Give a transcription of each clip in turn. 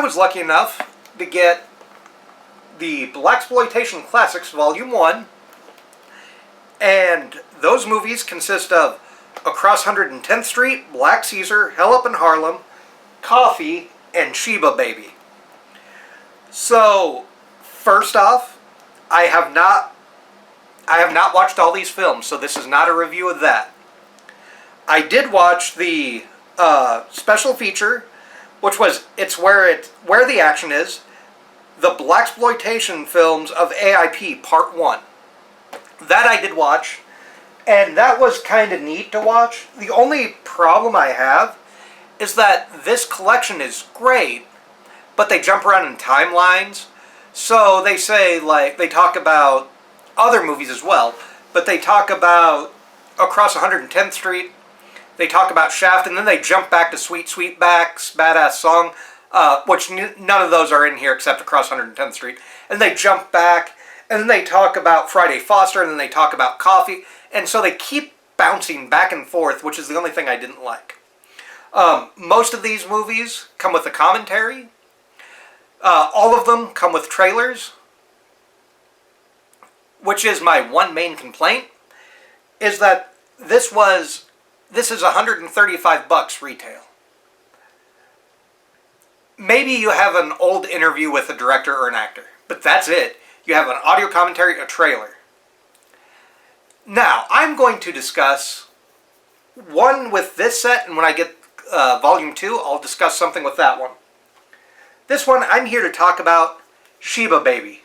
was lucky enough to get the Blaxploitation Classics Volume 1, and those movies consist of Across 110th Street, Black Caesar, Hell Up in Harlem, Coffee, and Sheeba Baby. So, first off, I have not watched all these films, so this is not a review of that. I did watch the special feature, which was where the action is, the Blaxploitation films of AIP Part 1. That I did watch, and that was kind of neat to watch. The only problem I have is that this collection is great, but they jump around in timelines. So they say, like, they talk about other movies as well, but they talk about Across 110th Street, they talk about Shaft, and then they jump back to Sweet Sweetback's Badass Song, which none of those are in here except Across 110th Street. And they jump back, and then they talk about Friday Foster, and then they talk about Coffee, and so they keep bouncing back and forth, which is the only thing I didn't like. Most of these movies come with a commentary. All of them come with trailers, which is my one main complaint, is that this is $135 retail. Maybe you have an old interview with a director or an actor, but that's it. You have an audio commentary, a trailer. Now, I'm going to discuss one with this set, and when I get Volume 2, I'll discuss something with that one. This one, I'm here to talk about Sheeba Baby.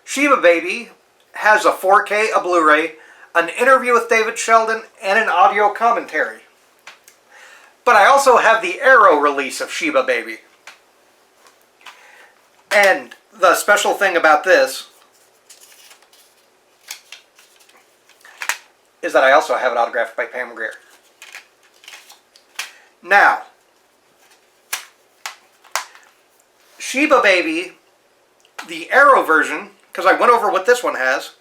Sheeba Baby has a 4K, a Blu-ray, an interview with David Sheldon, and an audio commentary. But I also have the Arrow release of Sheeba Baby. And the special thing about this is that I also have it autographed by Pam Grier. Now, Sheeba Baby, the Arrow version, because I went over what this one has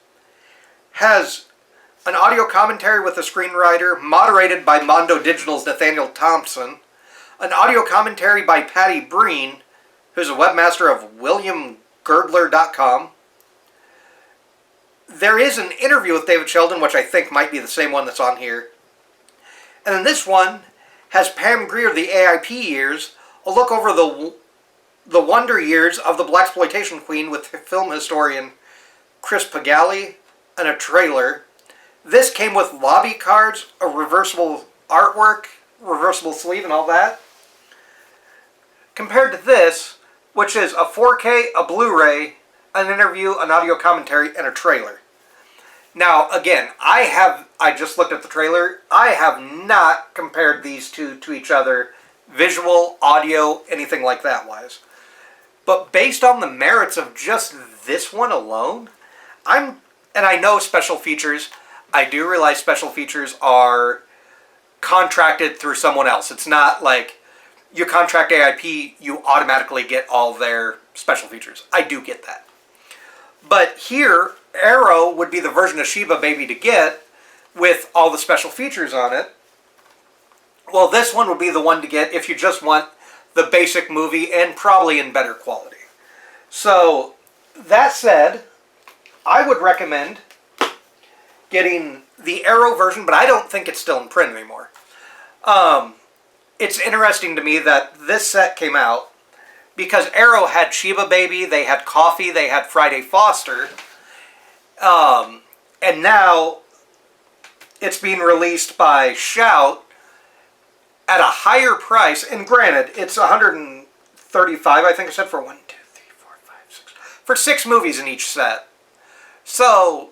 an audio commentary with a screenwriter moderated by Mondo Digital's Nathaniel Thompson, an audio commentary by Patty Breen, who's a webmaster of WilliamGirdler.com. There is an interview with David Sheldon, which I think might be the same one that's on here. And then this one has Pam Grier, the AIP years, a look over the wonder years of the Blaxploitation Queen with film historian Chris Pagali, and a trailer. This came with lobby cards, a reversible artwork, reversible sleeve, and all that. Compared to this, which is a 4K, a Blu-ray, an interview, an audio commentary, and a trailer. Now, again, I just looked at the trailer. I have not compared these two to each other, visual, audio, anything like that wise. But based on the merits of just this one alone, and I know special features, I do realize special features are contracted through someone else. It's not like you contract AIP, you automatically get all their special features. I do get that. But here, Arrow would be the version of Sheeba Baby to get with all the special features on it. Well, this one would be the one to get if you just want the basic movie and probably in better quality. So, that said, I would recommend getting the Arrow version, but I don't think it's still in print anymore. It's interesting to me that this set came out because Arrow had Sheeba Baby, they had Coffee, they had Friday Foster, and now it's being released by Shout at a higher price, and granted, it's $135, I think I said, for 1, 2, 3, 4, 5, 6, for 6 movies in each set. So,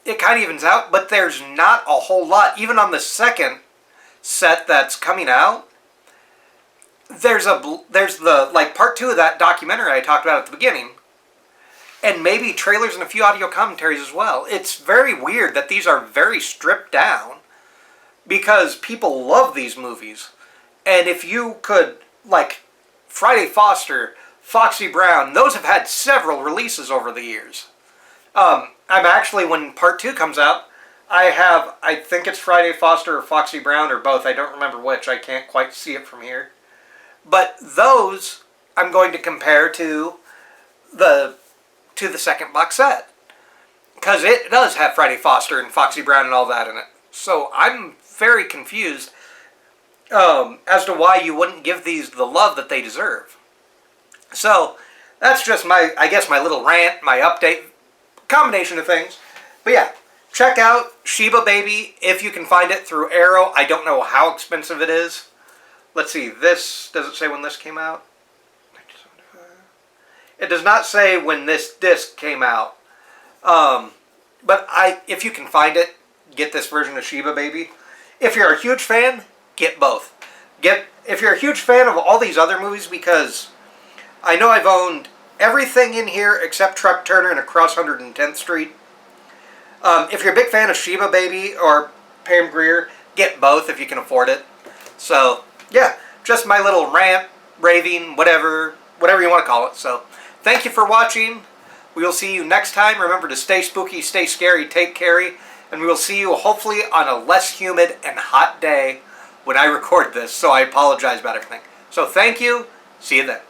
it kind of evens out, but there's not a whole lot. Even on the second set that's coming out, there's the, like, part 2 of that documentary I talked about at the beginning, and maybe trailers and a few audio commentaries as well. It's very weird that these are very stripped down, because people love these movies. And if you could, like, Friday Foster, Foxy Brown, those have had several releases over the years. I'm actually, when part 2 comes out, I think it's Friday Foster or Foxy Brown or both. I don't remember which. I can't quite see it from here. But those, I'm going to compare to the second box set. Because it does have Friday Foster and Foxy Brown and all that in it. So I'm very confused as to why you wouldn't give these the love that they deserve. So that's just my little rant, my update, combination of things. But yeah, check out Sheeba Baby if you can find it through Arrow. I don't know how expensive it is. Let's see, does it say when this came out? It does not say when this disc came out. But if you can find it, get this version of Sheeba Baby. If you're a huge fan, get both. If you're a huge fan of all these other movies, because I know I've owned everything in here except Truck Turner and Across 110th Street. If you're a big fan of Sheeba Baby or Pam Grier, get both if you can afford it. So, yeah, just my little rant, raving, whatever you want to call it. So, thank you for watching. We will see you next time. Remember to stay spooky, stay scary, take care, and we will see you hopefully on a less humid and hot day when I record this, so I apologize about everything. So thank you. See you then.